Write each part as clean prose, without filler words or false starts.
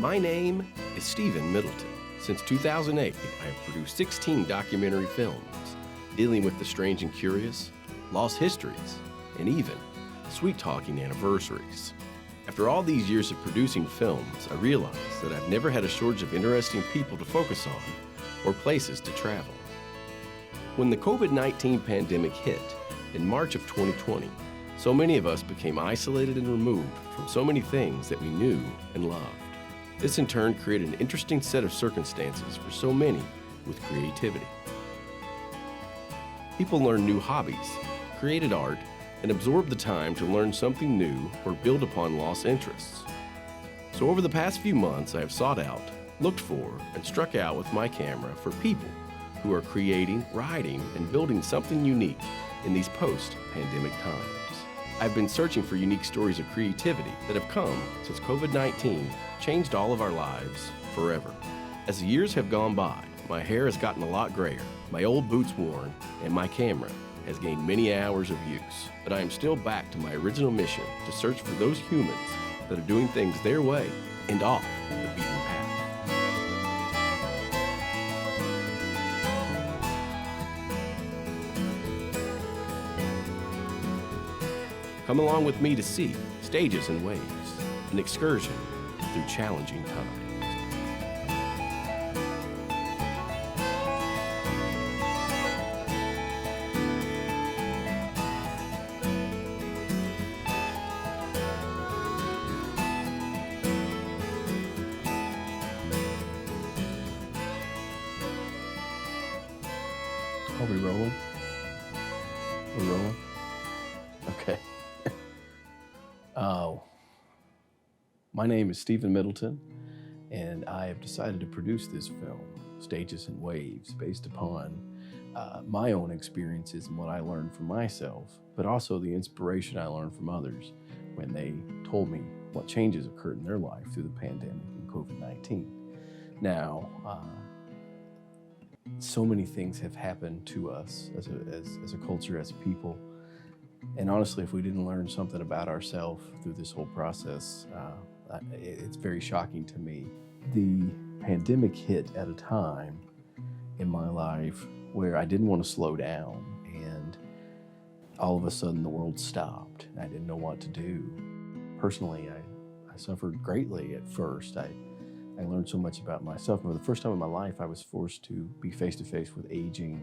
My name is Steven Middleton. Since 2008, I have produced 16 documentary films dealing with the strange and curious, lost histories, and even sweet-talking anniversaries. After all these years of producing films, I realized that I've never had a shortage of interesting people to focus on or places to travel. When the COVID-19 pandemic hit in March of 2020, so many of us became isolated and removed from so many things that we knew and loved. This in turn created an interesting set of circumstances for so many with creativity. People learned new hobbies, created art, and absorbed the time to learn something new or build upon lost interests. So over the past few months, I have sought out, looked for, and struck out with my camera for people who are creating, writing, and building something unique in these post-pandemic times. I've been searching for unique stories of creativity that have come since COVID-19 changed all of our lives forever. As the years have gone by, my hair has gotten a lot grayer, my old boots worn, and my camera has gained many hours of use. But I am still back to my original mission to search for those humans that are doing things their way and off the beaten path. Come along with me to see Stages and Waves, an excursion through challenging times. Are we rolling? We're rolling? Okay. My name is Steven Middleton, and I have decided to produce this film, Stages and Waves, based upon my own experiences and what I learned from myself, but also the inspiration I learned from others when they told me what changes occurred in their life through the pandemic and COVID-19. Now, so many things have happened to us as a culture, as a people. And honestly, if we didn't learn something about ourselves through this whole process, it's very shocking to me. The pandemic hit at a time in my life where I didn't want to slow down, and all of a sudden the world stopped. I didn't know what to do. Personally, I suffered greatly at first. I learned so much about myself. For the first time in my life, I was forced to be face-to-face with aging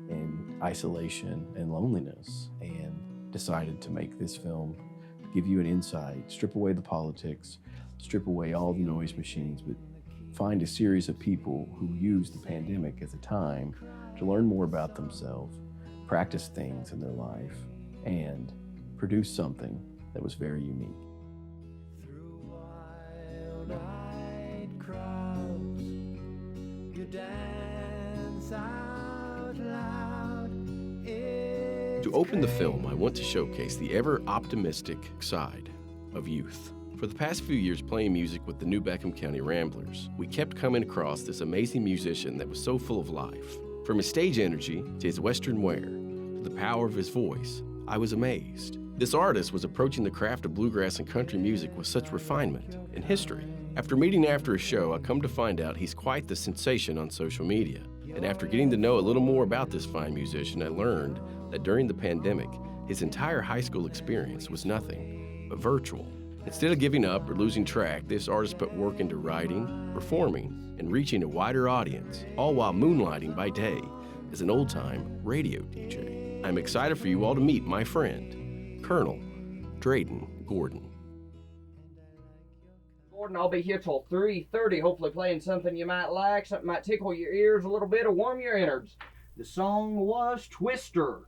and isolation and loneliness, and decided to make this film, give you an insight, strip away the politics, strip away all the noise machines, but find a series of people who used the pandemic as a time to learn more about themselves, practice things in their life, and produce something that was very unique. Through wild-eyed crowds, you dance out loud. To open the film, I want to showcase the ever-optimistic side of youth. For the past few years playing music with the New Beckham County Ramblers, we kept coming across this amazing musician that was so full of life. From his stage energy to his Western wear, to the power of his voice, I was amazed. This artist was approaching the craft of bluegrass and country music with such refinement and history. After meeting after a show, I come to find out he's quite the sensation on social media. And after getting to know a little more about this fine musician, I learned that during the pandemic, his entire high school experience was nothing but virtual. Instead of giving up or losing track, this artist put work into writing, performing, and reaching a wider audience, all while moonlighting by day as an old-time radio DJ. I'm excited for you all to meet my friend, Colonel Drayton Gordon. Gordon, I'll be here till 3:30, hopefully playing something you might like, something might tickle your ears a little bit or warm your innards. The song was Twister.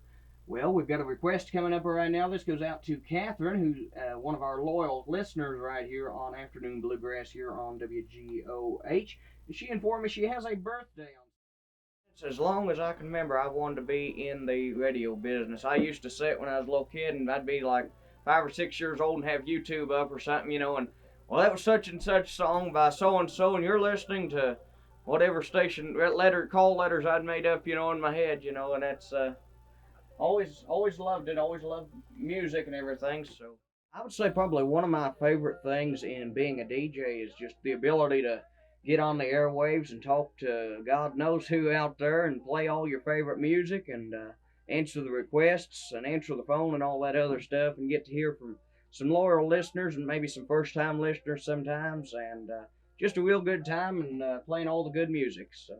Well, we've got a request coming up right now. This goes out to Catherine, who's one of our loyal listeners right here on Afternoon Bluegrass here on WGOH. And she informed me she has a birthday on. As long as I can remember, I've wanted to be in the radio business. I used to sit when I was a little kid, and I'd be like 5 or 6 years old and have YouTube up or something, and well, that was such and such song by so-and-so, and you're listening to whatever station, call letters I'd made up, in my head, and that's, always loved it, always loved music and everything, so. I would say probably one of my favorite things in being a DJ is just the ability to get on the airwaves and talk to God knows who out there and play all your favorite music and answer the requests and answer the phone and all that other stuff and get to hear from some loyal listeners and maybe some first time listeners sometimes and just a real good time and playing all the good music. So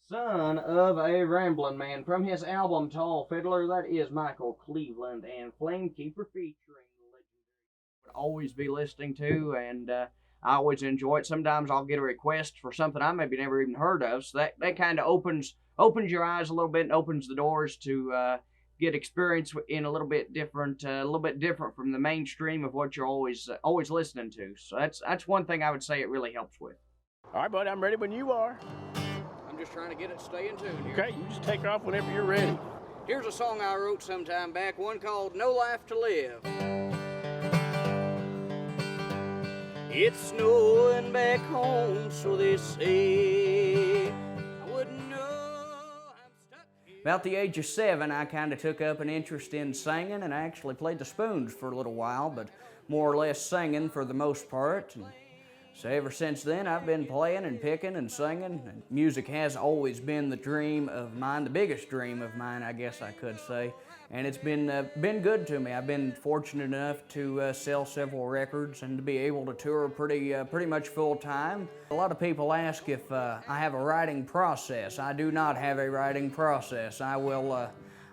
Son of a Rambling Man from his album Tall Fiddler. That is Michael Cleveland and Flamekeeper featuring the legendary. Would always be listening to, and I always enjoy it. Sometimes I'll get a request for something I maybe never even heard of, so that kind of opens your eyes a little bit and opens the doors to get experience in a little bit different from the mainstream of what you're always listening to. So that's one thing I would say it really helps with. All right, buddy, I'm ready when you are. I'm just trying to get it to stay in tune here. Okay, you just take off whenever you're ready. Here's a song I wrote some time back, one called No Life to Live. It's snowing back home, so they say. I wouldn't know I'm stuck here. About the age of 7, I kind of took up an interest in singing, and I actually played the spoons for a little while, but more or less singing for the most part. And so ever since then, I've been playing and picking and singing. And music has always been the dream of mine, the biggest dream of mine, I guess I could say. And it's been good to me. I've been fortunate enough to sell several records and to be able to tour pretty much full time. A lot of people ask if I have a writing process. I do not have a writing process.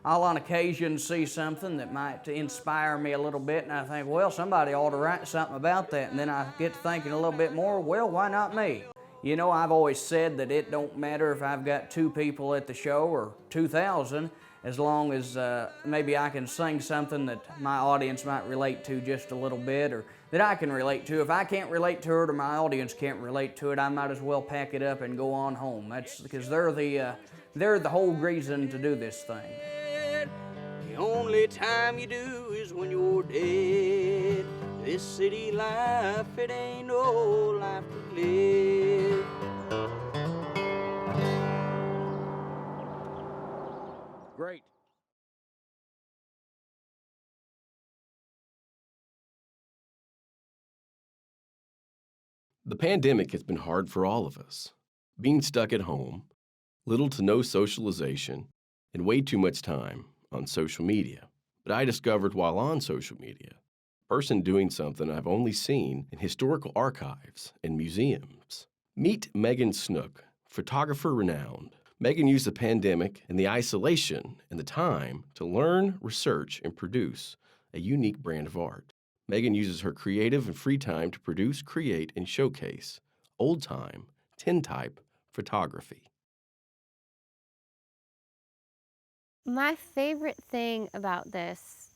I'll on occasion see something that might inspire me a little bit, and I think, well, somebody ought to write something about that. And then I get to thinking a little bit more, well, why not me? You know, I've always said that it don't matter if I've got 2 people at the show or 2,000, as long as maybe I can sing something that my audience might relate to just a little bit, or that I can relate to. If I can't relate to it or my audience can't relate to it, I might as well pack it up and go on home. That's because they're the whole reason to do this thing. The only time you do is when you're dead. This city life, it ain't no life to live. Great. The pandemic has been hard for all of us. Being stuck at home, little to no socialization, and way too much time on social media. But I discovered while on social media, a person doing something I've only seen in historical archives and museums. Meet Megan Snook, photographer renowned. Megan used the pandemic and the isolation and the time to learn, research, and produce a unique brand of art. Megan uses her creative and free time to produce, create, and showcase old-time, tintype photography. My favorite thing about this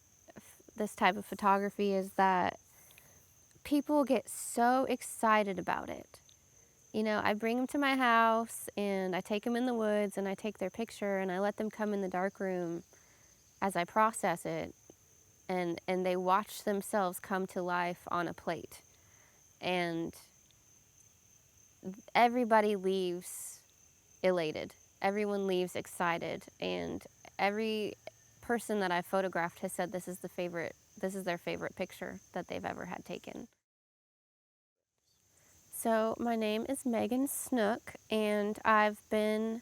type of photography is that people get so excited about it. You know, I bring them to my house and I take them in the woods and I take their picture and I let them come in the dark room as I process it, and they watch themselves come to life on a plate. And everybody leaves elated. Everyone leaves excited, and every person that I've photographed has said this is their favorite picture that they've ever had taken. So my name is Megan Snook, and I've been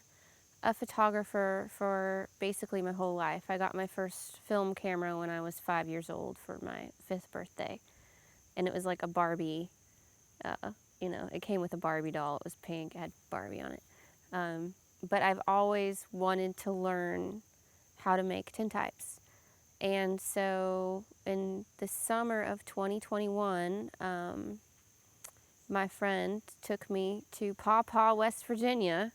a photographer for basically my whole life. I got my first film camera when I was 5 years old for my 5th birthday, and it was like a Barbie, it came with a Barbie doll. It was pink, it had Barbie on it. But I've always wanted to learn how to make tintypes. And so in the summer of 2021, my friend took me to Paw Paw, West Virginia,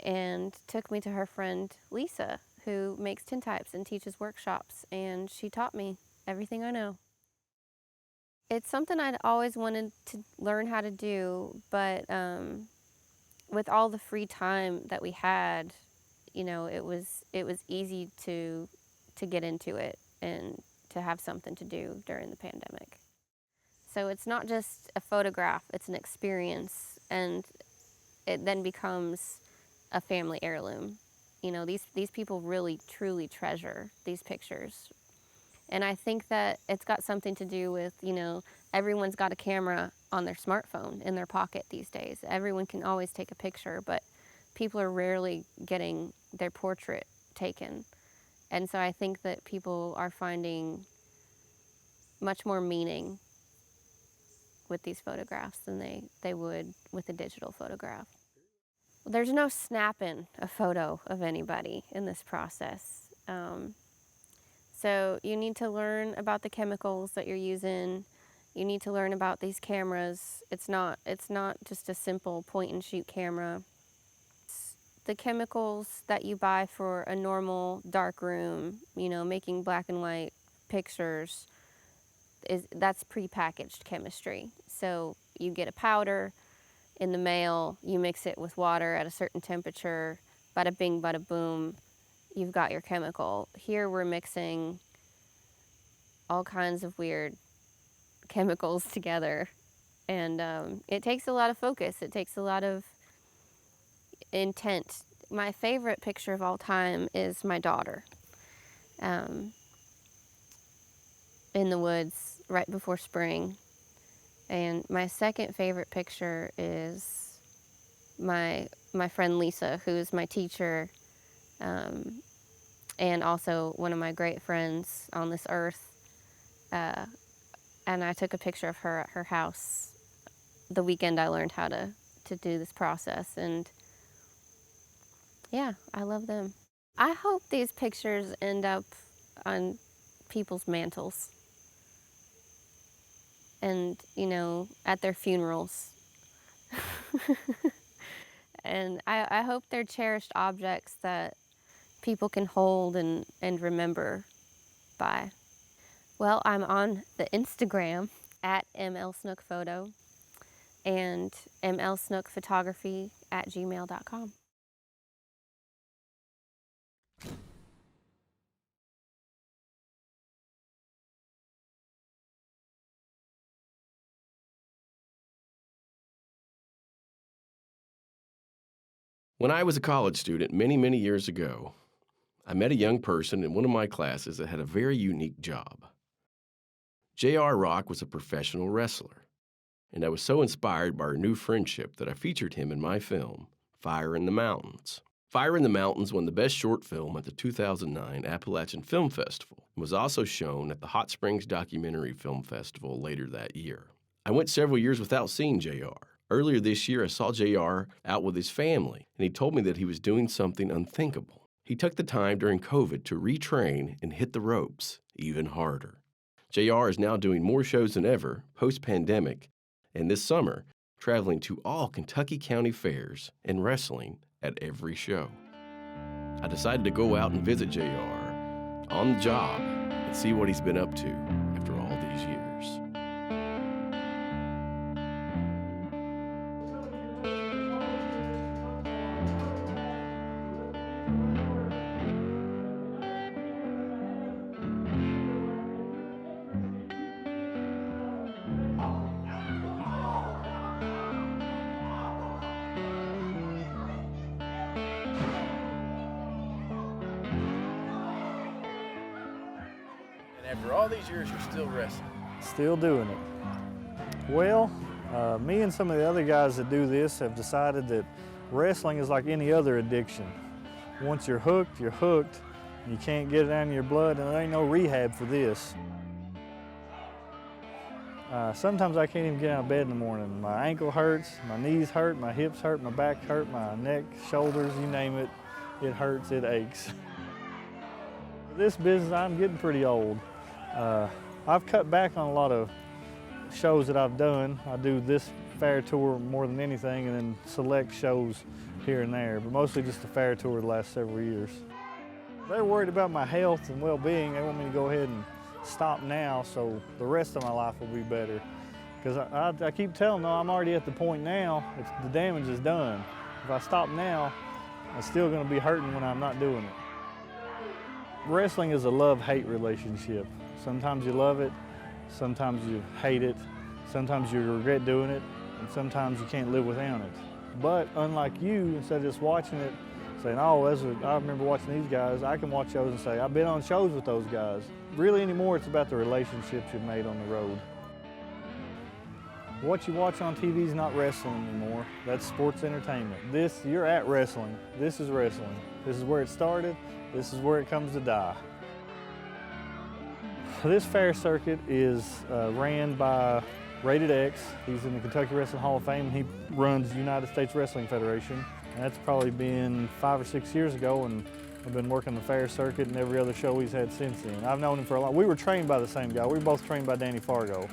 and took me to her friend Lisa, who makes tintypes and teaches workshops, and she taught me everything I know. It's something I'd always wanted to learn how to do, but with all the free time that we had, it was easy to get into it and to have something to do during the pandemic. So it's not just a photograph, it's an experience, and it then becomes a family heirloom. These people really truly treasure these pictures. And I think that it's got something to do with, you know, everyone's got a camera on their smartphone in their pocket these days. Everyone can always take a picture, but people are rarely getting their portrait taken. And so I think that people are finding much more meaning with these photographs than they would with a digital photograph. There's no snapping a photo of anybody in this process. So you need to learn about the chemicals that you're using. You need to learn about these cameras. It's not just a simple point and shoot camera. The chemicals that you buy for a normal dark room, you know, making black and white pictures, that's prepackaged chemistry. So you get a powder in the mail, you mix it with water at a certain temperature, bada bing, bada boom, you've got your chemical. Here we're mixing all kinds of weird chemicals together, and it takes a lot of focus. It takes a lot of intent. My favorite picture of all time is my daughter in the woods right before spring. And my second favorite picture is my friend Lisa, who is my teacher, and also one of my great friends on this earth. And I took a picture of her at her house the weekend I learned how to do this process. And yeah, I love them. I hope these pictures end up on people's mantles and, you know, at their funerals. And I hope they're cherished objects that people can hold and remember by. Well, I'm on the Instagram at mlsnookphoto and mlsnookphotography@gmail.com. When I was a college student many, many years ago, I met a young person in one of my classes that had a very unique job. J.R. Rock was a professional wrestler, and I was so inspired by our new friendship that I featured him in my film, Fire in the Mountains. Fire in the Mountains won the Best Short Film at the 2009 Appalachian Film Festival and was also shown at the Hot Springs Documentary Film Festival later that year. I went several years without seeing J.R. Earlier this year, I saw J.R. out with his family, and he told me that he was doing something unthinkable. He took the time during COVID to retrain and hit the ropes even harder. J.R. is now doing more shows than ever, post-pandemic, and this summer, traveling to all Kentucky County fairs and wrestling at every show. I decided to go out and visit J.R. on the job and see what he's been up to after all these years. After all these years, you're still wrestling. Still doing it. Well, me and some of the other guys that do this have decided that wrestling is like any other addiction. Once you're hooked, you're hooked. You can't get it out of your blood, and there ain't no rehab for this. Sometimes I can't even get out of bed in the morning. My ankle hurts, my knees hurt, my hips hurt, my back hurt, my neck, shoulders, you name it. It hurts, it aches. This business, I'm getting pretty old. I've cut back on a lot of shows that I've done. I do this fair tour more than anything, and then select shows here and there, but mostly just the fair tour the last several years. They're worried about my health and well-being. They want me to go ahead and stop now so the rest of my life will be better. Because I keep telling them, no, I'm already at the point now, the damage is done. If I stop now, I'm still going to be hurting when I'm not doing it. Wrestling is a love-hate relationship. Sometimes you love it, sometimes you hate it, sometimes you regret doing it, and sometimes you can't live without it. But unlike you, instead of just watching it, saying, oh, I remember watching these guys. I can watch shows and say, I've been on shows with those guys. Really anymore, it's about the relationships you've made on the road. What you watch on TV is not wrestling anymore. That's sports entertainment. You're at wrestling. This is wrestling. This is where it started. This is where it comes to die. This fair circuit is ran by Rated X. He's in the Kentucky Wrestling Hall of Fame, and he runs the United States Wrestling Federation. And that's probably been 5 or 6 years ago, and I've been working the fair circuit and every other show he's had since then. I've known him for a long. We were trained by the same guy. We were both trained by Danny Fargo.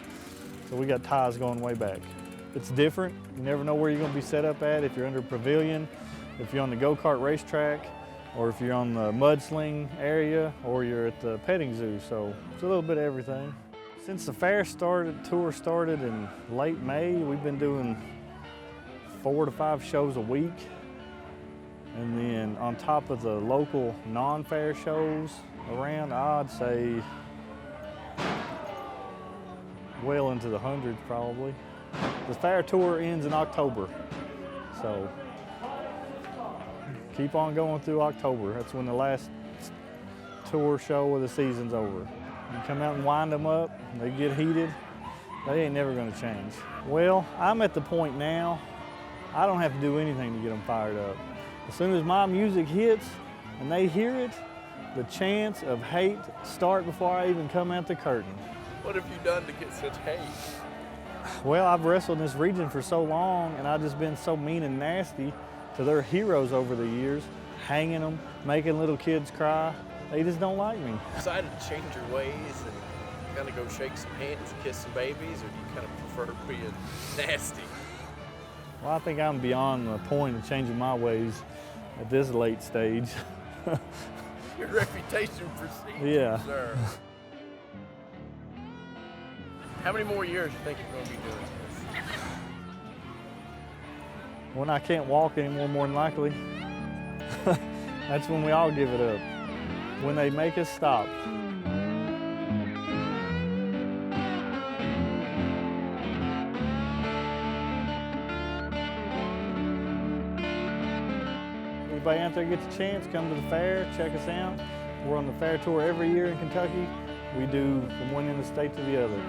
So we got ties going way back. It's different. You never know where you're going to be set up at, if you're under a pavilion, if you're on the go-kart racetrack, or if you're on the mudsling area, or you're at the petting zoo. So it's a little bit of everything. Since the tour started in late May, we've been doing 4 to 5 shows a week. And then on top of the local non-fair shows around, I'd say well into the hundreds probably. The fair tour ends in October, so keep on going through October. That's when the last tour show of the season's over. You come out and wind them up, they get heated, they ain't never gonna change. Well, I'm at the point now, I don't have to do anything to get them fired up. As soon as my music hits and they hear it, the chance of hate start before I even come out the curtain. What have you done to get such hate? Well, I've wrestled in this region for so long, and I've just been so mean and nasty to their heroes over the years, hanging them, making little kids cry. They just don't like me. Decided to change your ways and kind of go shake some hands and kiss some babies, or do you kind of prefer being nasty? Well, I think I'm beyond the point of changing my ways at this late stage. Your reputation precedes Yeah. you, sir. How many more years do you think you're going to be doing this? When I can't walk anymore, more than likely. That's when we all give it up. When they make us stop. Anybody out there gets a chance, come to the fair, check us out. We're on the fair tour every year in Kentucky. We do from one end of the state to the other.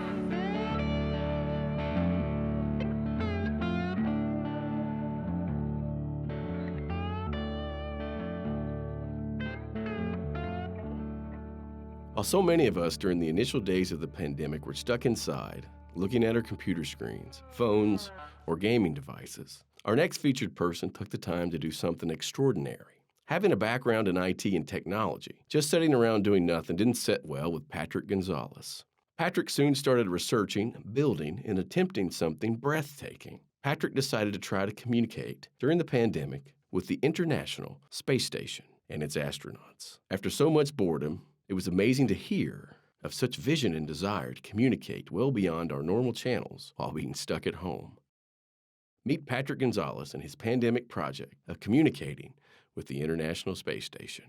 While so many of us during the initial days of the pandemic were stuck inside, looking at our computer screens, phones, or gaming devices, our next featured person took the time to do something extraordinary. Having a background in IT and technology, just sitting around doing nothing didn't sit well with Patrick Gonzalez. Patrick soon started researching, building, and attempting something breathtaking. Patrick decided to try to communicate during the pandemic with the International Space Station and its astronauts. After so much boredom, it was amazing to hear of such vision and desire to communicate well beyond our normal channels while being stuck at home. Meet Patrick Gonzalez and his pandemic project of communicating with the International Space Station.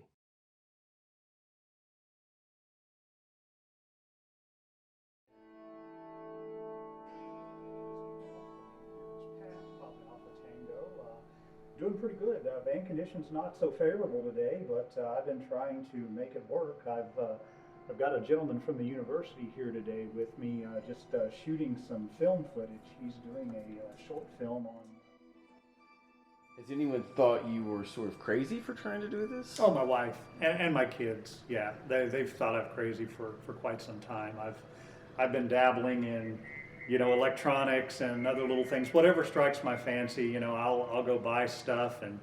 Doing pretty good. Band conditions not so favorable today, but I've been trying to make it work. I've got a gentleman from the university here today with me, just shooting some film footage. He's doing a short film on. Has anyone thought you were sort of crazy for trying to do this? Oh, my wife and my kids. Yeah, they've thought I'm crazy for quite some time. I've been dabbling in, electronics and other little things. Whatever strikes my fancy, I'll go buy stuff, and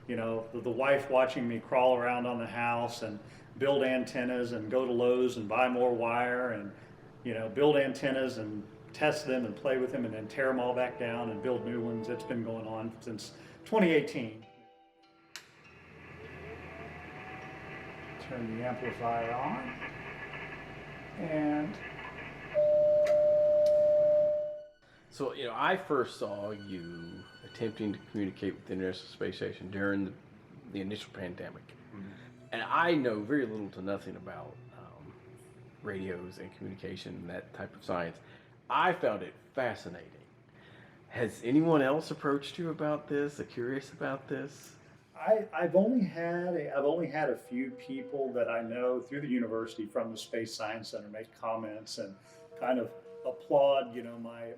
the wife watching me crawl around on the house and build antennas and go to Lowe's and buy more wire and build antennas and test them and play with them and then tear them all back down and build new ones. It's been going on since 2018. Turn the amplifier on and So, I first saw you attempting to communicate with the International Space Station during the initial pandemic. Mm-hmm. And I know very little to nothing about radios and communication and that type of science. I found it fascinating. Has anyone else approached you about this, curious about this? I've only had a few people that I know through the university from the Space Science Center make comments and kind of applaud,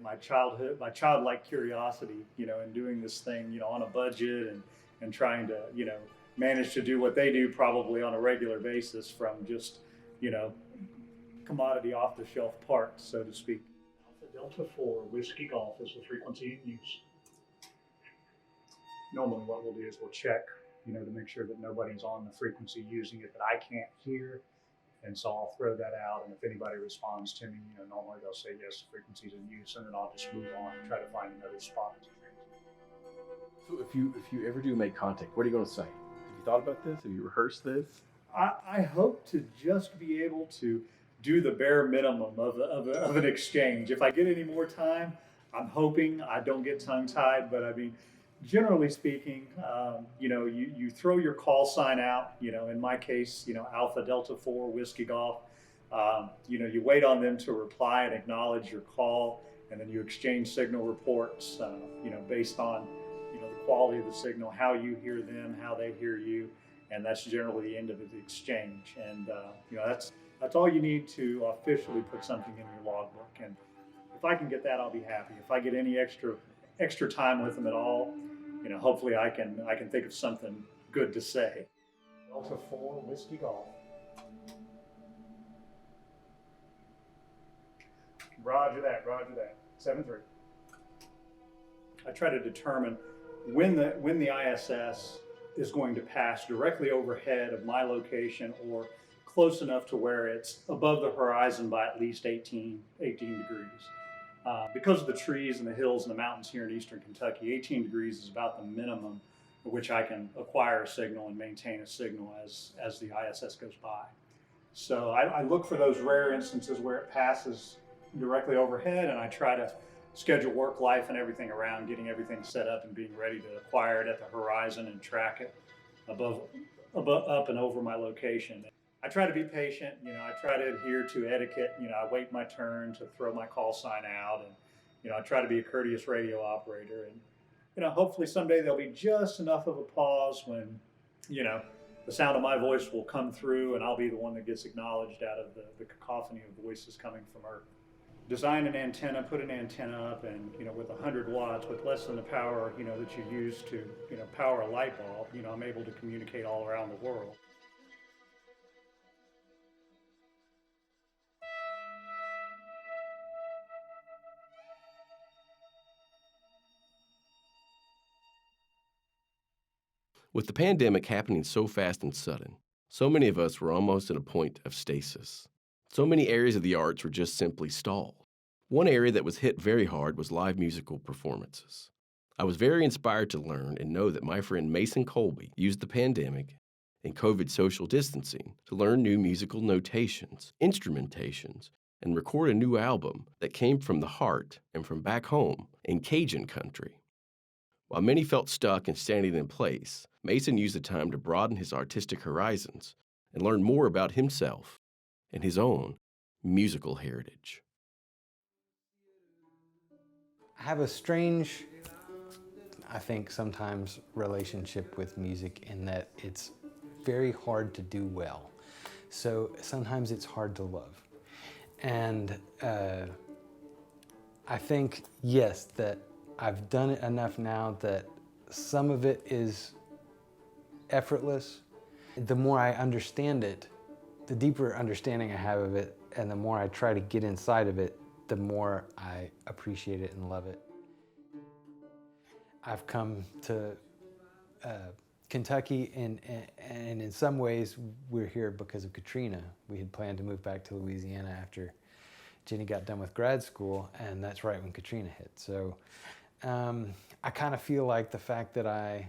my childlike curiosity, in doing this thing, on a budget and trying to, manage to do what they do probably on a regular basis from just, commodity off the shelf parts, so to speak. Alpha Delta 4 Whiskey Golf is the frequency in use. Normally what we'll do is we'll check, to make sure that nobody's on the frequency using it that I can't hear. And so I'll throw that out, and if anybody responds to me, normally they'll say, yes, the frequency's in use, and then I'll just move on and try to find another spot. So if you ever do make contact, what are you going to say? Have you thought about this? Have you rehearsed this? I hope to just be able to do the bare minimum of an exchange. If I get any more time, I'm hoping I don't get tongue-tied, but I mean, generally speaking, you throw your call sign out, in my case, Alpha Delta 4 Whiskey Golf, you wait on them to reply and acknowledge your call, and then you exchange signal reports, based on, the quality of the signal, how you hear them, how they hear you, and that's generally the end of the exchange. And, that's all you need to officially put something in your logbook. And if I can get that, I'll be happy. If I get any extra time with them at all, hopefully I can think of something good to say. Delta 4 Whiskey Golf. Roger that, 7-3. I try to determine when the ISS is going to pass directly overhead of my location or close enough to where it's above the horizon by at least 18 degrees. Because of the trees and the hills and the mountains here in eastern Kentucky, 18 degrees is about the minimum at which I can acquire a signal and maintain a signal as the ISS goes by. So I look for those rare instances where it passes directly overhead, and I try to schedule work life and everything around getting everything set up and being ready to acquire it at the horizon and track it up and over my location. I try to be patient, I try to adhere to etiquette, I wait my turn to throw my call sign out, and, I try to be a courteous radio operator, and, hopefully someday there'll be just enough of a pause when, the sound of my voice will come through and I'll be the one that gets acknowledged out of the cacophony of voices coming from Earth. Design an antenna, put an antenna up, and, with 100 watts, with less than the power, that you use to, power a light bulb, I'm able to communicate all around the world. With the pandemic happening so fast and sudden, so many of us were almost at a point of stasis. So many areas of the arts were just simply stalled. One area that was hit very hard was live musical performances. I was very inspired to learn and know that my friend Mason Colby used the pandemic and COVID social distancing to learn new musical notations, instrumentations, and record a new album that came from the heart and from back home in Cajun country. While many felt stuck and standing in place, Mason used the time to broaden his artistic horizons and learn more about himself and his own musical heritage. I have a strange, I think sometimes, relationship with music in that it's very hard to do well. So sometimes it's hard to love. And I think, yes, that I've done it enough now that some of it is effortless. The more I understand it, the deeper understanding I have of it, and the more I try to get inside of it, the more I appreciate it and love it. I've come to Kentucky, and in some ways we're here because of Katrina. We had planned to move back to Louisiana after Jenny got done with grad school, and that's right when Katrina hit. So I kind of feel like the fact that I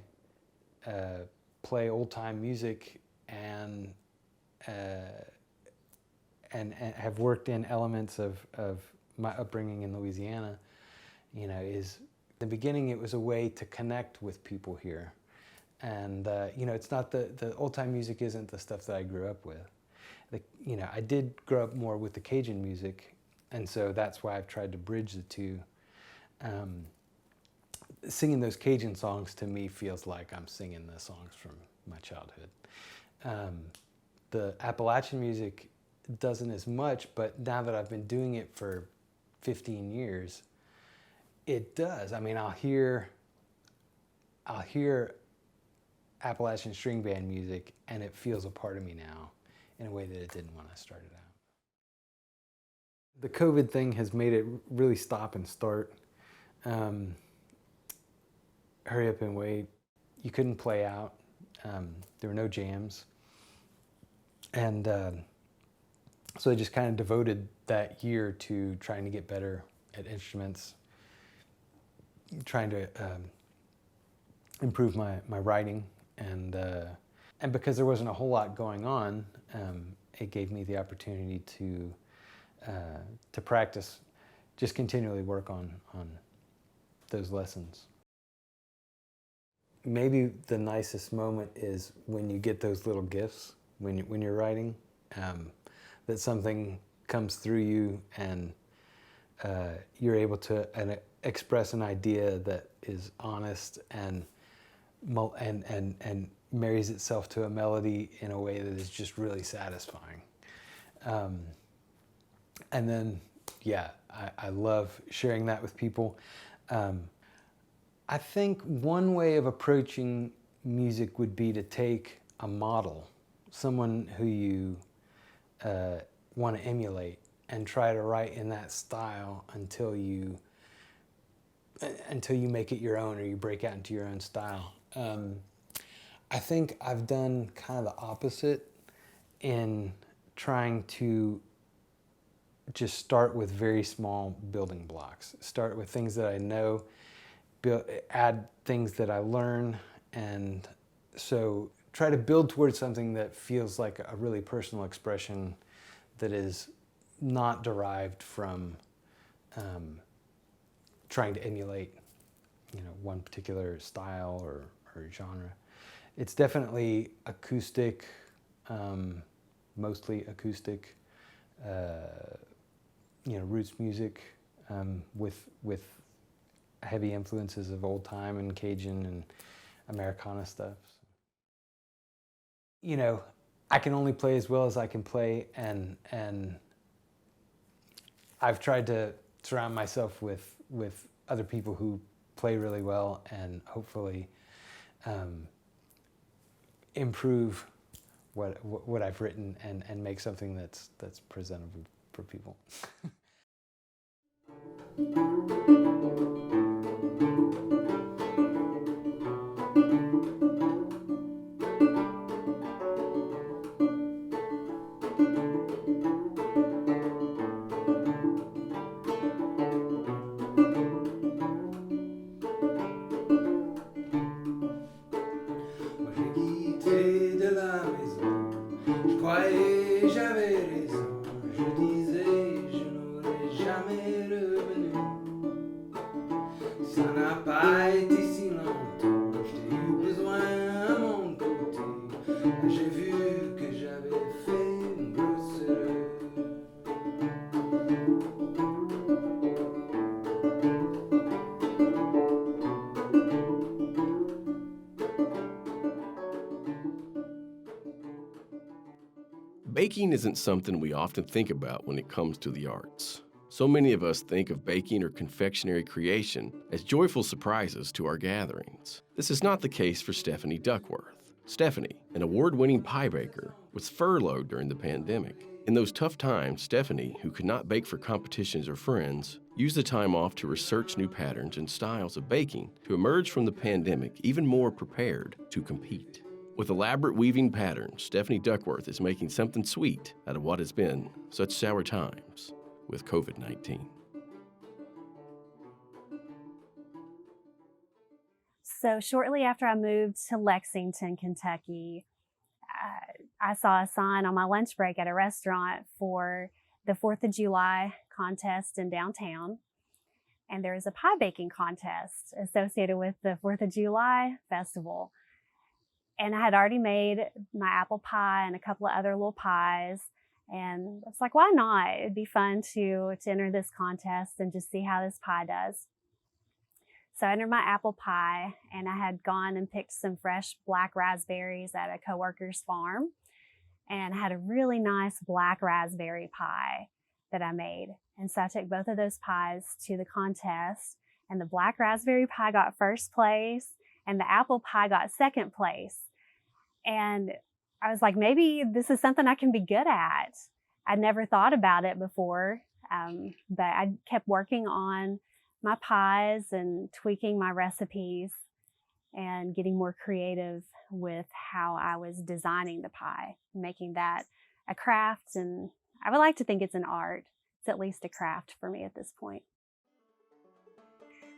play old-time music and have worked in elements of my upbringing in Louisiana, is the beginning. It was a way to connect with people here, and it's not the old-time music isn't the stuff that I grew up with. I did grow up more with the Cajun music, and so that's why I've tried to bridge the two. singing those Cajun songs to me feels like I'm singing the songs from my childhood. The Appalachian music doesn't as much, but now that I've been doing it for 15 years, it does. I mean, I'll hear Appalachian string band music and it feels a part of me now in a way that it didn't when I started out. The COVID thing has made it really stop and start. Hurry up and wait. You couldn't play out. There were no jams. And so I just kind of devoted that year to trying to get better at instruments, trying to improve my writing. And because there wasn't a whole lot going on, it gave me the opportunity to practice, just continually work on those lessons. Maybe the nicest moment is when you get those little gifts when you're writing, that something comes through you and you're able to express an idea that is honest and marries itself to a melody in a way that is just really satisfying. And then, yeah, I love sharing that with people. I think one way of approaching music would be to take a model, someone who you want to emulate, and try to write in that style until you make it your own or you break out into your own style. I think I've done kind of the opposite in trying to just start with very small building blocks. Start with things that I know, add things that I learn, and so try to build towards something that feels like a really personal expression that is not derived from trying to emulate, one particular style or genre. It's definitely acoustic, mostly acoustic, roots music with heavy influences of old time and Cajun and Americana stuff. I can only play as well as I can play, and I've tried to surround myself with other people who play really well and hopefully improve what I've written and make something that's presentable for people. Baking isn't something we often think about when it comes to the arts. So many of us think of baking or confectionery creation as joyful surprises to our gatherings. This is not the case for Stephanie Duckworth. Stephanie, an award-winning pie baker, was furloughed during the pandemic. In those tough times, Stephanie, who could not bake for competitions or friends, used the time off to research new patterns and styles of baking to emerge from the pandemic even more prepared to compete. With elaborate weaving patterns, Stephanie Duckworth is making something sweet out of what has been such sour times with COVID-19. So shortly after I moved to Lexington, Kentucky, I saw a sign on my lunch break at a restaurant for the 4th of July contest in downtown. And there was a pie baking contest associated with the 4th of July festival. And I had already made my apple pie and a couple of other little pies. And I was like, why not? It'd be fun to enter this contest and just see how this pie does. So I entered my apple pie, and I had gone and picked some fresh black raspberries at a coworker's farm, and I had a really nice black raspberry pie that I made. And so I took both of those pies to the contest, and the black raspberry pie got first place, and the apple pie got second place. And I was like, maybe this is something I can be good at. I'd never thought about it before, but I kept working on my pies and tweaking my recipes and getting more creative with how I was designing the pie, making that a craft. And I would like to think it's an art. It's at least a craft for me at this point.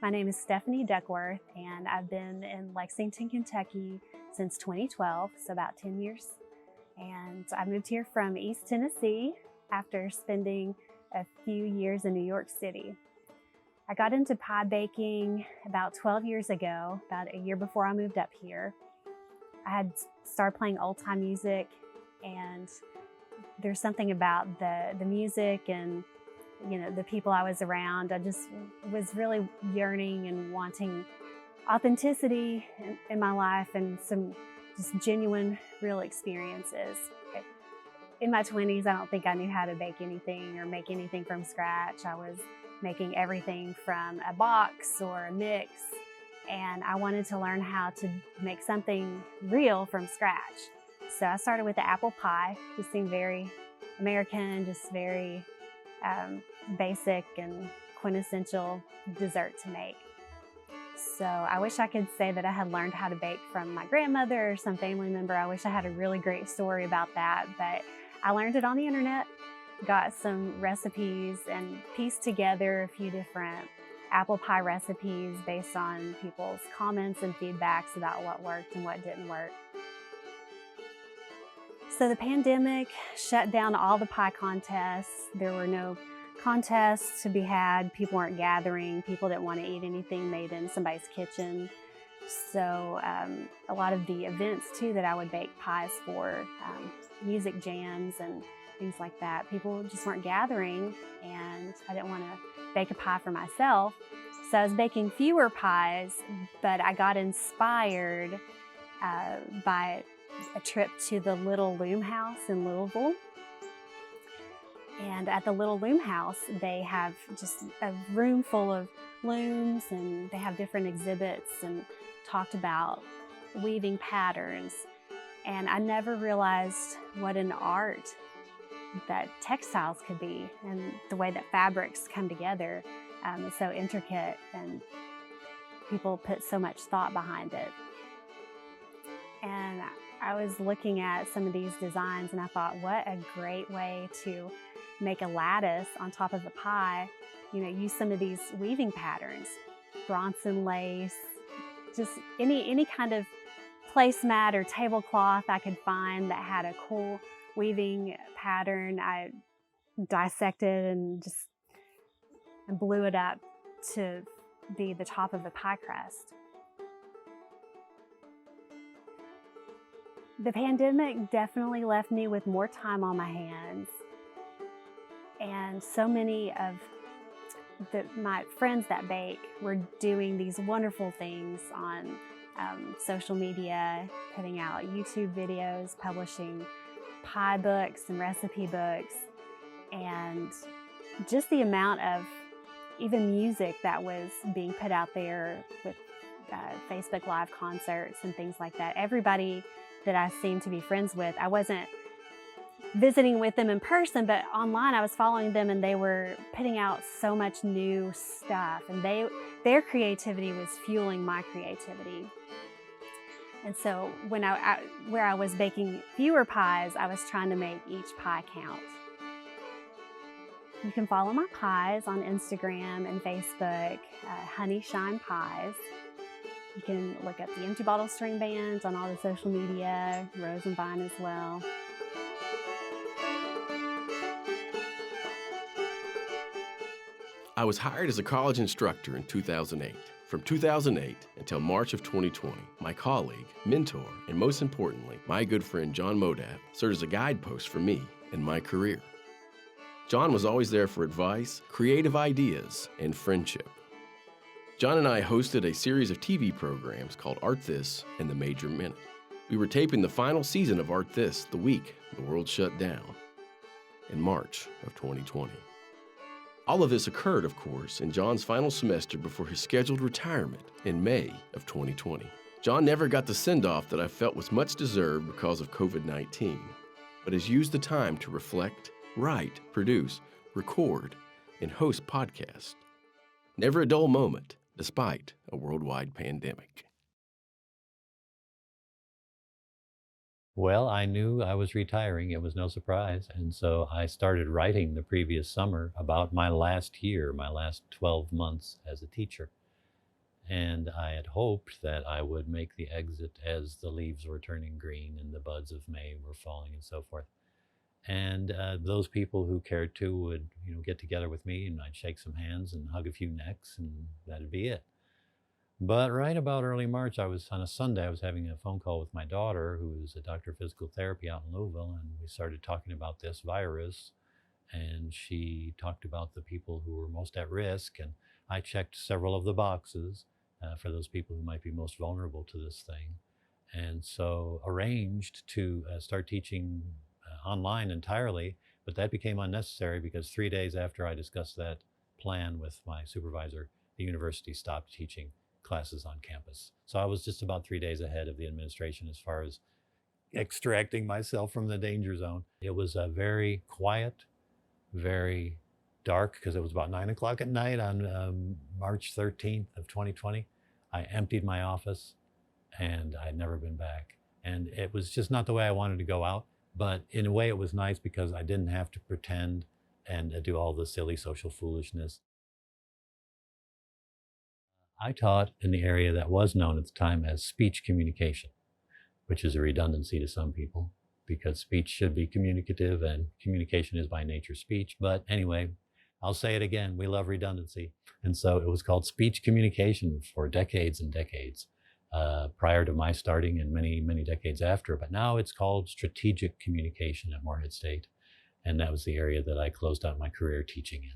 My name is Stephanie Duckworth, and I've been in Lexington, Kentucky since 2012, so about 10 years. And I moved here from East Tennessee after spending a few years in New York City. I got into pie baking about 12 years ago, about a year before I moved up here. I had started playing old-time music, and there's something about the music and the people I was around. I just was really yearning and wanting authenticity in my life and some just genuine, real experiences. In my 20s, I don't think I knew how to bake anything or make anything from scratch. I was making everything from a box or a mix, and I wanted to learn how to make something real from scratch. So I started with the apple pie, just seemed very American, just very basic and quintessential dessert to make. So I wish I could say that I had learned how to bake from my grandmother or some family member. I wish I had a really great story about that, but I learned it on the internet, got some recipes, and pieced together a few different apple pie recipes based on people's comments and feedbacks about what worked and what didn't work. So the pandemic shut down all the pie contests. There were no contests to be had. People weren't gathering. People didn't want to eat anything made in somebody's kitchen. So a lot of the events too that I would bake pies for, music jams and things like that, people just weren't gathering, and I didn't want to bake a pie for myself. So I was baking fewer pies, but I got inspired by a trip to the Little Loom House in Louisville. And at the Little Loom House, they have just a room full of looms, and they have different exhibits and talked about weaving patterns. And I never realized what an art that textiles could be, and the way that fabrics come together is so intricate, and people put so much thought behind it. And I was looking at some of these designs, and I thought, what a great way to make a lattice on top of the pie. Use some of these weaving patterns, Bronson lace, just any kind of placemat or tablecloth I could find that had a cool weaving pattern. I dissected and just blew it up to be the top of the pie crust. The pandemic definitely left me with more time on my hands, and so many of my friends that bake were doing these wonderful things on social media, putting out YouTube videos, publishing pie books and recipe books, and just the amount of even music that was being put out there with Facebook Live concerts and things like that. Everybody that I seemed to be friends with, I wasn't visiting with them in person, but online I was following them, and they were putting out so much new stuff, and their creativity was fueling my creativity. And so when where I was baking fewer pies, I was trying to make each pie count. You can follow my pies on Instagram and Facebook, Honey Shine Pies. You can look up the Empty Bottle String Bands on all the social media, Rose and Vine as well. I was hired as a college instructor in 2008. From 2008 until March of 2020, my colleague, mentor, and most importantly, my good friend John Modap served as a guidepost for me in my career. John was always there for advice, creative ideas, and friendship. John and I hosted a series of TV programs called Art This and The Major Minute. We were taping the final season of Art This the week the world shut down in March of 2020. All of this occurred, of course, in John's final semester before his scheduled retirement in May of 2020. John never got the send-off that I felt was much deserved because of COVID-19, but has used the time to reflect, write, produce, record, and host podcasts. Never a dull moment, despite a worldwide pandemic. Well, I knew I was retiring. It was no surprise. And so I started writing the previous summer about my last year, my last 12 months as a teacher. And I had hoped that I would make the exit as the leaves were turning green and the buds of May were falling and so forth. And those people who cared to would, get together with me, and I'd shake some hands and hug a few necks, and that'd be it. But right about early March, on a Sunday, I was having a phone call with my daughter, who is a doctor of physical therapy out in Louisville, and we started talking about this virus. And she talked about the people who were most at risk, and I checked several of the boxes for those people who might be most vulnerable to this thing. And so arranged to start teaching online entirely, but that became unnecessary because 3 days after I discussed that plan with my supervisor, the university stopped teaching classes on campus. So I was just about 3 days ahead of the administration as far as extracting myself from the danger zone. It was a very quiet, very dark, because it was about 9 o'clock at night on March 13th of 2020. I emptied my office and I'd never been back. And it was just not the way I wanted to go out. But in a way, it was nice because I didn't have to pretend and do all the silly social foolishness. I taught in the area that was known at the time as speech communication, which is a redundancy to some people because speech should be communicative and communication is by nature speech. But anyway, I'll say it again, we love redundancy. And so it was called speech communication for decades and decades. Prior to my starting and many, many decades after, but now it's called strategic communication at Morehead State. And that was the area that I closed out my career teaching in.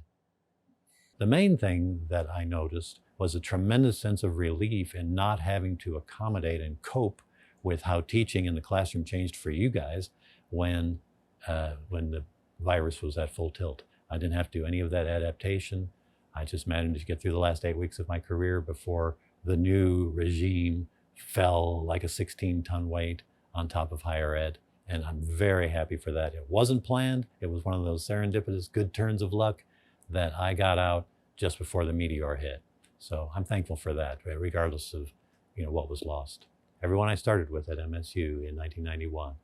The main thing that I noticed was a tremendous sense of relief in not having to accommodate and cope with how teaching in the classroom changed for you guys when the virus was at full tilt. I didn't have to do any of that adaptation. I just managed to get through the last 8 weeks of my career before the new regime fell like a 16-ton weight on top of higher ed. And I'm very happy for that. It wasn't planned. It was one of those serendipitous good turns of luck that I got out just before the meteor hit. So I'm thankful for that, regardless of what was lost. Everyone I started with at MSU in 1991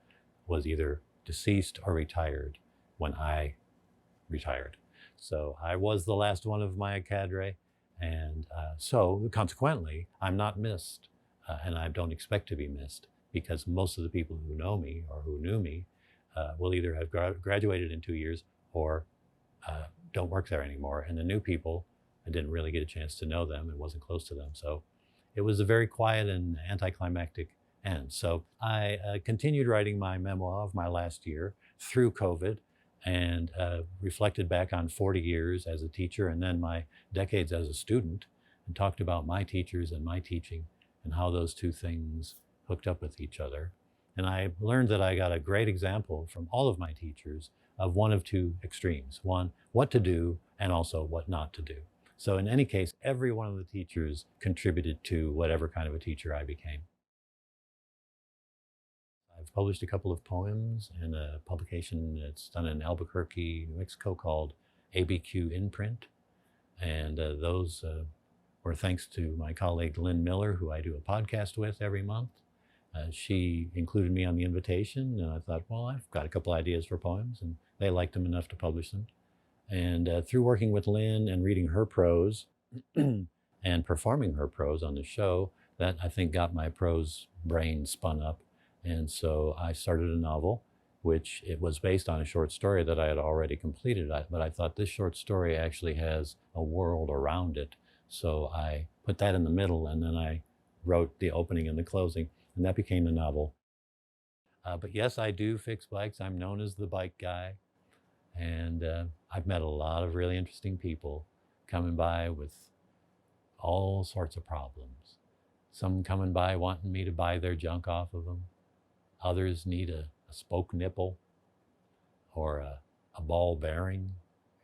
was either deceased or retired when I retired. So I was the last one of my cadre. And so consequently, I'm not missed, and I don't expect to be missed because most of the people who know me or who knew me will either have graduated in 2 years or don't work there anymore. And the new people, I didn't really get a chance to know them and wasn't close to them. So it was a very quiet and anticlimactic end. So I continued writing my memoir of my last year through COVID, and reflected back on 40 years as a teacher and then my decades as a student, and talked about my teachers and my teaching and how those two things hooked up with each other. And I learned that I got a great example from all of my teachers of one of two extremes. One, what to do, and also what not to do. So in any case, every one of the teachers contributed to whatever kind of a teacher I became. I've published a couple of poems in a publication that's done in Albuquerque, New Mexico called ABQ Imprint. And those were thanks to my colleague Lynn Miller, who I do a podcast with every month. She included me on the invitation, and I thought, well, I've got a couple ideas for poems, and they liked them enough to publish them. And through working with Lynn and reading her prose and performing her prose on the show, that I think got my prose brain spun up. And so I started a novel, which it was based on a short story that I had already completed. But I thought this short story actually has a world around it. So I put that in the middle, and then I wrote the opening and the closing, and that became the novel. But yes, I do fix bikes. I'm known as the bike guy. And I've met a lot of really interesting people coming by with all sorts of problems. Some coming by wanting me to buy their junk off of them. Others need a spoke nipple or a ball bearing.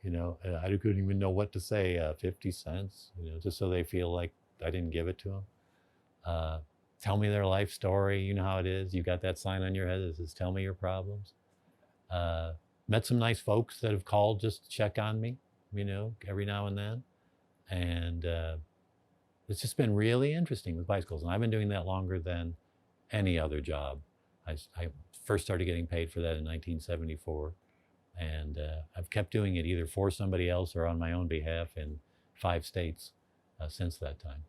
You know, I couldn't even know what to say, 50 cents, you know, just so they feel like I didn't give it to them. Tell me their life story. You know how it is. You got that sign on your head that says, tell me your problems. Met some nice folks that have called just to check on me, you know, every now and then. And it's just been really interesting with bicycles. And I've been doing that longer than any other job. I first started getting paid for that in 1974. And I've kept doing it either for somebody else or on my own behalf in 5 states since that time.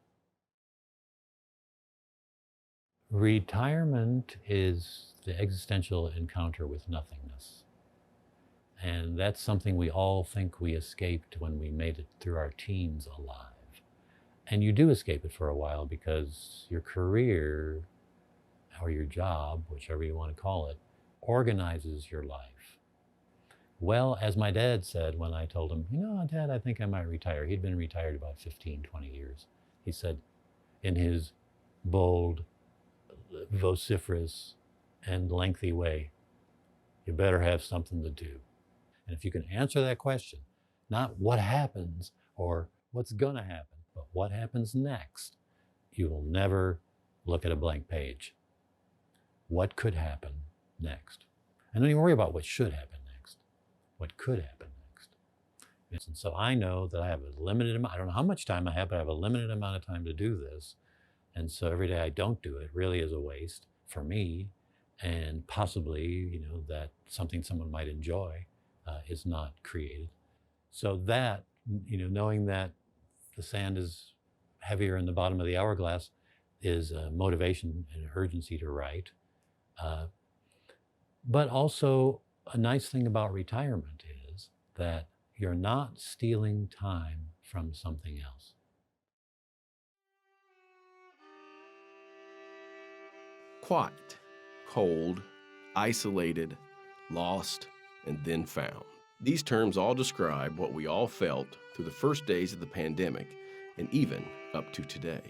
Retirement is the existential encounter with nothingness. And that's something we all think we escaped when we made it through our teens alive. And you do escape it for a while because your career or your job, whichever you want to call it, organizes your life. Well, as my dad said when I told him, you know, Dad, I think I might retire. He'd been retired about 15, 20 years. He said, in his bold, vociferous, and lengthy way, you better have something to do. And if you can answer that question, not what happens or what's gonna happen, but what happens next, you will never look at a blank page. What could happen next? And don't even worry about what should happen next. What could happen next? And so I know that I have a limited amount, I don't know how much time I have, but I have a limited amount of time to do this. And so every day I don't do it really is a waste for me, and possibly, you know, that something someone might enjoy is not created. So that, you know, knowing that the sand is heavier in the bottom of the hourglass is a motivation and urgency to write. But also a nice thing about retirement is that you're not stealing time from something else. Quiet, cold, isolated, lost, and then found. These terms all describe what we all felt through the first days of the pandemic and even up to today.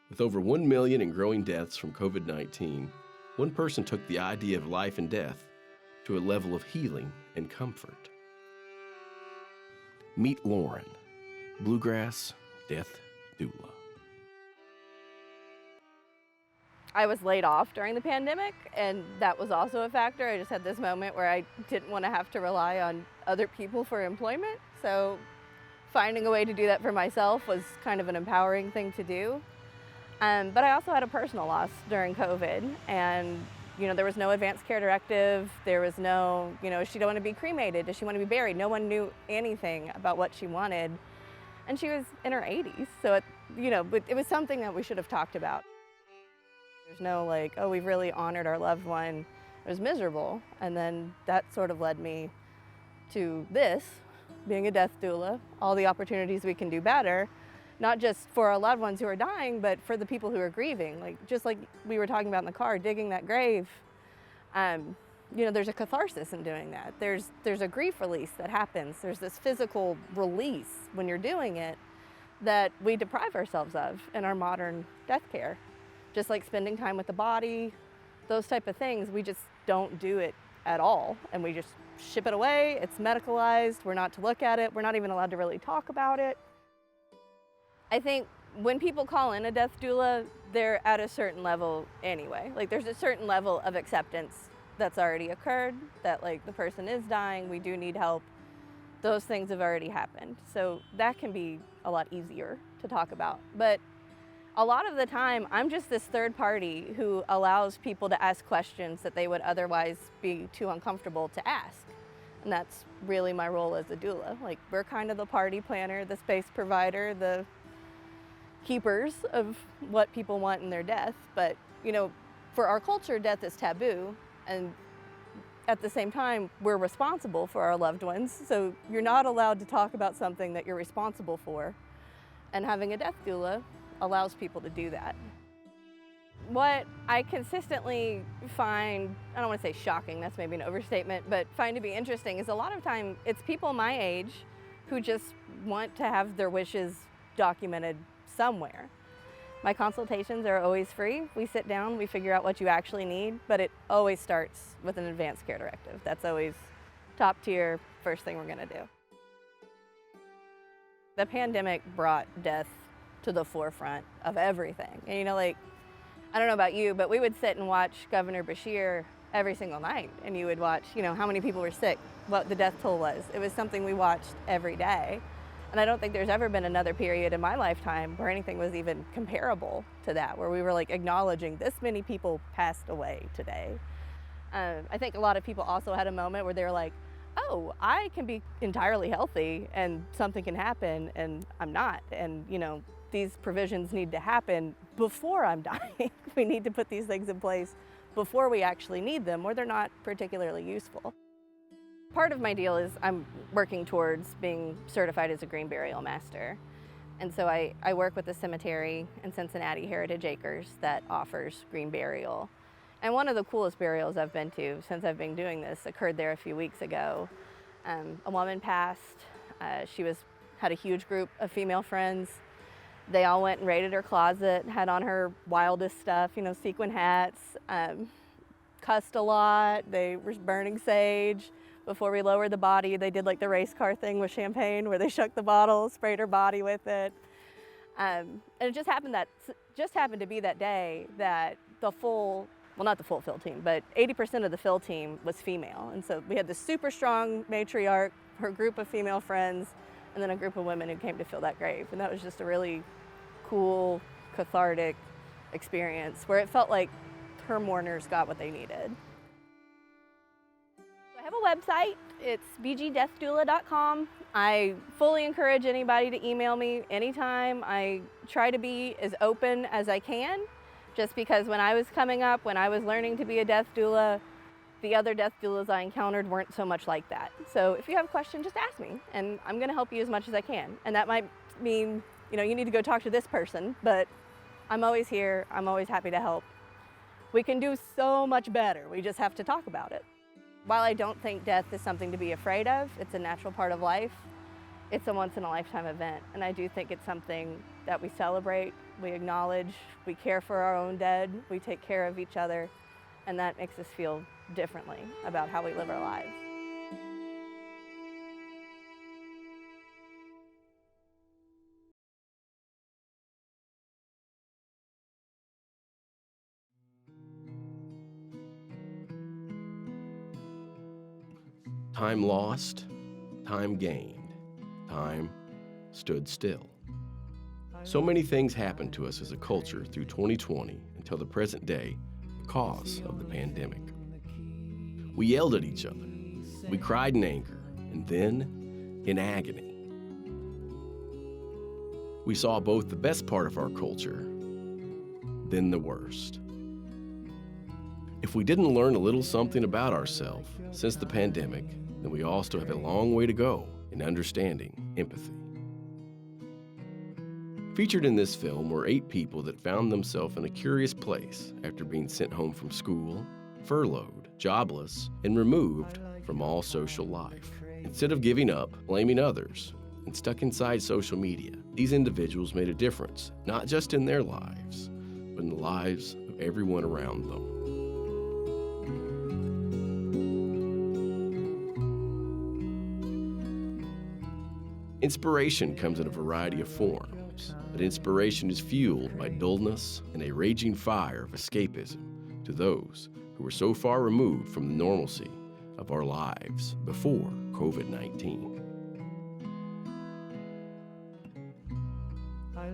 With over 1 million and growing deaths from COVID-19, one person took the idea of life and death to a level of healing and comfort. Meet Lauren, bluegrass death doula. I was laid off during the pandemic, and that was also a factor. I just had this moment where I didn't want to have to rely on other people for employment. So finding a way to do that for myself was kind of an empowering thing to do. But I also had a personal loss during COVID, and you know, there was no advanced care directive. There was no, you know, does she don't want to be cremated? Does she want to be buried? No one knew anything about what she wanted. And she was in her 80s. So, it was something that we should have talked about. There's no like, oh, we've really honored our loved one. It was miserable. And then that sort of led me to this, being a death doula, all the opportunities we can do better, not just for our loved ones who are dying, but for the people who are grieving. Like, just like we were talking about in the car, digging that grave, there's a catharsis in doing that. There's a grief release that happens. There's this physical release when you're doing it that we deprive ourselves of in our modern death care. Just like spending time with the body, those type of things, we just don't do it at all. And we just ship it away. It's medicalized. We're not to look at it. We're not even allowed to really talk about it. I think when people call in a death doula, they're at a certain level anyway. Like, there's a certain level of acceptance that's already occurred, that like the person is dying, we do need help. Those things have already happened. So that can be a lot easier to talk about. But a lot of the time, I'm just this third party who allows people to ask questions that they would otherwise be too uncomfortable to ask. And that's really my role as a doula. Like, we're kind of the party planner, the space provider, the keepers of what people want in their death. But, for our culture, death is taboo. And at the same time, we're responsible for our loved ones. So you're not allowed to talk about something that you're responsible for. And having a death doula allows people to do that. What I consistently find, I don't want to say shocking, that's maybe an overstatement, but find to be interesting is a lot of time it's people my age who just want to have their wishes documented somewhere. My consultations are always free. We sit down, we figure out what you actually need, but it always starts with an advanced care directive. That's always top tier, first thing we're gonna do. The pandemic brought death to the forefront of everything. And you know, like, I don't know about you, but we would sit and watch Governor Bashir every single night, and you would watch, you know, how many people were sick, what the death toll was. It was something we watched every day. And I don't think there's ever been another period in my lifetime where anything was even comparable to that, where we were like acknowledging this many people passed away today. I think a lot of people also had a moment where they were like, oh, I can be entirely healthy and something can happen and I'm not. And you know, these provisions need to happen before I'm dying. We need to put these things in place before we actually need them, or they're not particularly useful. Part of my deal is I'm working towards being certified as a green burial master. And so I work with a cemetery in Cincinnati, Heritage Acres, that offers green burial. And one of the coolest burials I've been to since I've been doing this occurred there a few weeks ago. A woman passed. She had a huge group of female friends. They all went and raided her closet, had on her wildest stuff, you know, sequin hats, cussed a lot. They were burning sage. Before we lowered the body, they did like the race car thing with champagne where they shook the bottle, sprayed her body with it. And it just happened to be that day that the full, well, not the full fill team, but 80% of the fill team was female. And so we had this super strong matriarch, her group of female friends, and then a group of women who came to fill that grave. And that was just a really cool, cathartic experience where it felt like her mourners got what they needed. I have a website. It's bgdeathdoula.com. I fully encourage anybody to email me anytime. I try to be as open as I can, just because when I was coming up, when I was learning to be a death doula, the other death doulas I encountered weren't so much like that. So if you have a question, just ask me, and I'm gonna help you as much as I can. And that might mean, you know, you need to go talk to this person, but I'm always here, I'm always happy to help. We can do so much better, we just have to talk about it. While I don't think death is something to be afraid of, it's a natural part of life, it's a once-in-a-lifetime event. And I do think it's something that we celebrate, we acknowledge, we care for our own dead, we take care of each other, and that makes us feel differently about how we live our lives. Time lost, time gained, time stood still. So many things happened to us as a culture through 2020 until the present day because of the pandemic. We yelled at each other, we cried in anger, and then in agony. We saw both the best part of our culture, then the worst. If we didn't learn a little something about ourselves since the pandemic, then we all still have a long way to go in understanding empathy. Featured in this film were 8 people that found themselves in a curious place after being sent home from school, furloughed, jobless, and removed from all social life. Instead of giving up, blaming others, and stuck inside social media, these individuals made a difference, not just in their lives, but in the lives of everyone around them. Inspiration comes in a variety of forms, but inspiration is fueled by dullness and a raging fire of escapism to those who were so far removed from the normalcy of our lives before COVID-19.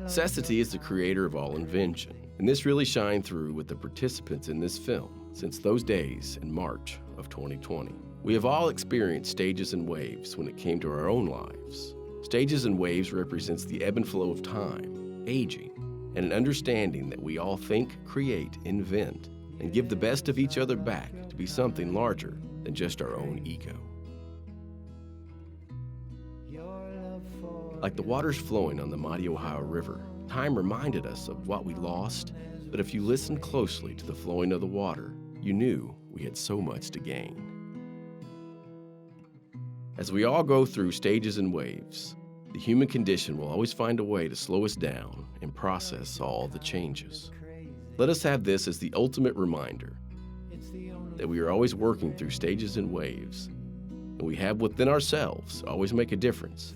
Necessity is the creator of all invention, and this really shined through with the participants in this film since those days in March of 2020. We have all experienced stages and waves when it came to our own lives. Stages and waves represents the ebb and flow of time, aging, and an understanding that we all think, create, invent, and give the best of each other back to be something larger than just our own ego. Like the waters flowing on the mighty Ohio River, time reminded us of what we lost, but if you listened closely to the flowing of the water, you knew we had so much to gain. As we all go through stages and waves, the human condition will always find a way to slow us down and process all the changes. Let us have this as the ultimate reminder that we are always working through stages and waves, and we have within ourselves always make a difference,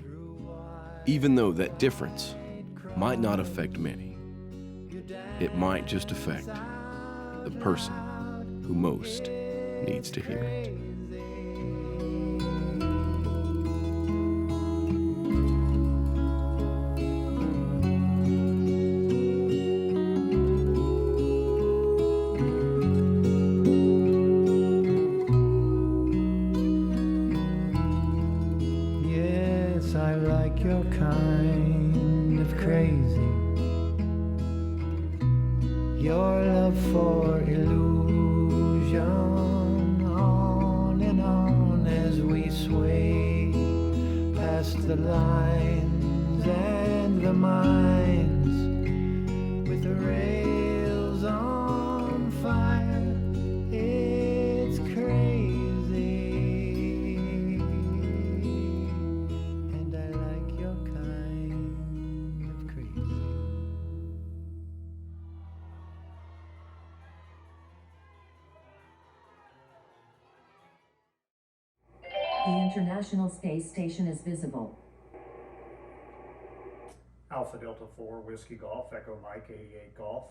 even though that difference might not affect many. It might just affect the person who most needs to hear it. Yes, I like your kind of crazy. Your love for illusion, on and on as we sway past the lines and the mines with the rails on fire. It's crazy, and I like your kind of crazy. The International Space Station is visible. Alpha Delta 4, Whiskey Golf, Echo Mike 88 Golf.